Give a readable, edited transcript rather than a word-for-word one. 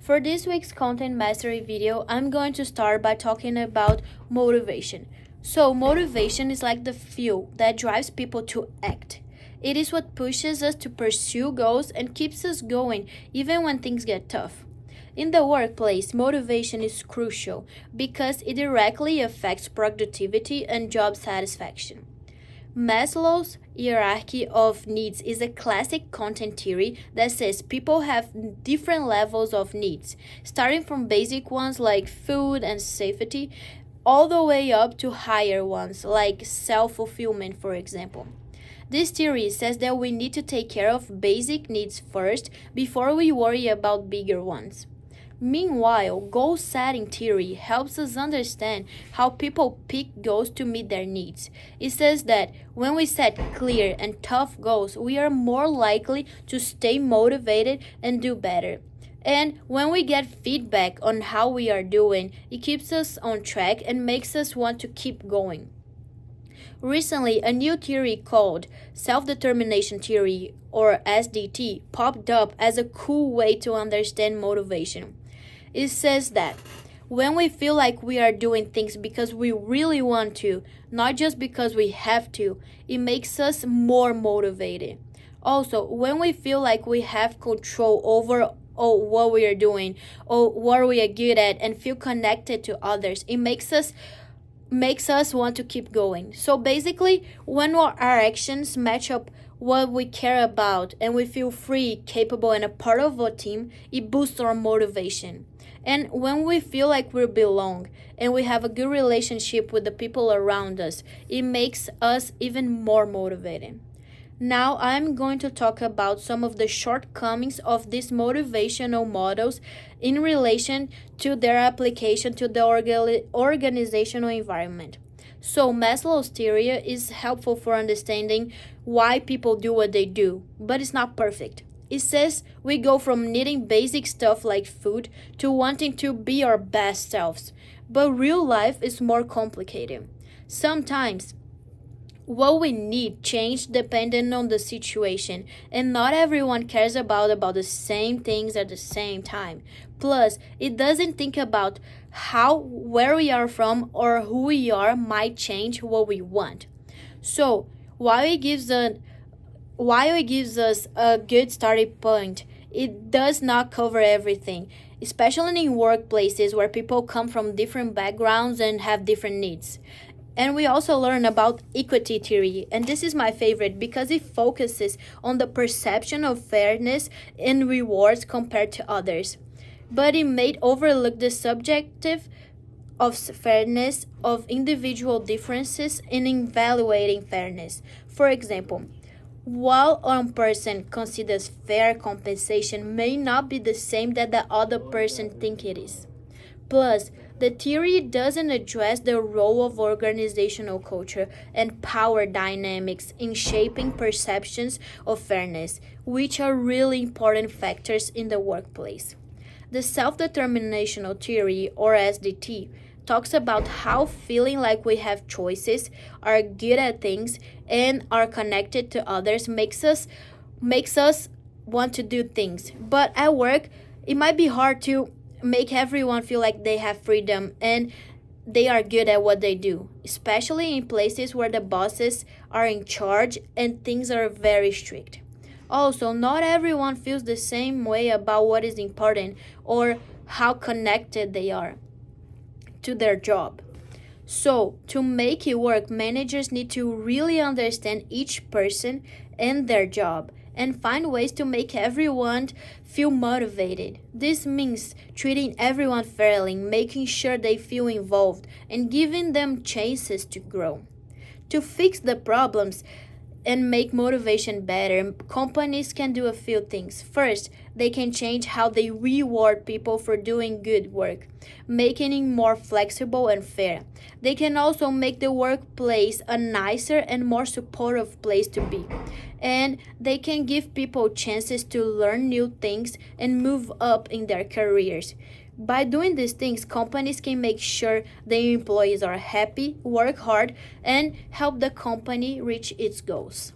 For this week's content mastery video, I'm going to start by talking about motivation. So, motivation is like the fuel that drives people to act. It is what pushes us to pursue goals and keeps us going even when things get tough. In the workplace, motivation is crucial because it directly affects productivity and job satisfaction. Maslow's hierarchy of needs is a classic content theory that says people have different levels of needs, starting from basic ones like food and safety, all the way up to higher ones like self fulfillment, for example. This theory says that we need to take care of basic needs first before we worry about bigger ones. Meanwhile, goal setting theory helps us understand how people pick goals to meet their needs. It says that when we set clear and tough goals, we are more likely to stay motivated and do better. And when we get feedback on how we are doing, it keeps us on track and makes us want to keep going. Recently, a new theory called self-determination theory, or SDT, popped up as a cool way to understand motivation. It says that when we feel like we are doing things because we really want to, not just because we have to, it makes us more motivated. Also, when we feel like we have control over what we are doing or what we are good at and feel connected to others, it makes us want to keep going. So basically, when our actions match up what we care about and we feel free, capable, and a part of a team, it boosts our motivation. And when we feel like we belong and we have a good relationship with the people around us, it makes us even more motivated. Now I'm going to talk about some of the shortcomings of these motivational models in relation to their application to the organizational environment. So Maslow's theory is helpful for understanding why people do what they do, but it's not perfect. It says we go from needing basic stuff like food to wanting to be our best selves. But real life is more complicated. Sometimes what we need change depending on the situation, and not everyone cares about the same things at the same time. Plus, it doesn't think about how where we are from or who we are might change what we want. So, while it gives us a good starting point, it does not cover everything, especially in workplaces where people come from different backgrounds and have different needs. And we also learn about equity theory, and this is my favorite because it focuses on the perception of fairness and rewards compared to others. But it may overlook the subjective of fairness of individual differences in evaluating fairness. For example, while one person considers fair compensation may not be the same that the other person think it is. Plus, the theory doesn't address the role of organizational culture and power dynamics in shaping perceptions of fairness, which are really important factors in the workplace. The self-determinational theory, or SDT, talks about how feeling like we have choices, are good at things, and are connected to others makes us want to do things. But at work, it might be hard to make everyone feel like they have freedom and they are good at what they do, especially in places where the bosses are in charge and things are very strict. Also, not everyone feels the same way about what is important or how connected they are to their job. So, to make it work, managers need to really understand each person and their job and find ways to make everyone feel motivated. This means treating everyone fairly, making sure they feel involved, and giving them chances to grow. To fix the problems and make motivation better, companies can do a few things. First, they can change how they reward people for doing good work, making it more flexible and fair. They can also make the workplace a nicer and more supportive place to be. And they can give people chances to learn new things and move up in their careers. By doing these things, companies can make sure their employees are happy, work hard, and help the company reach its goals.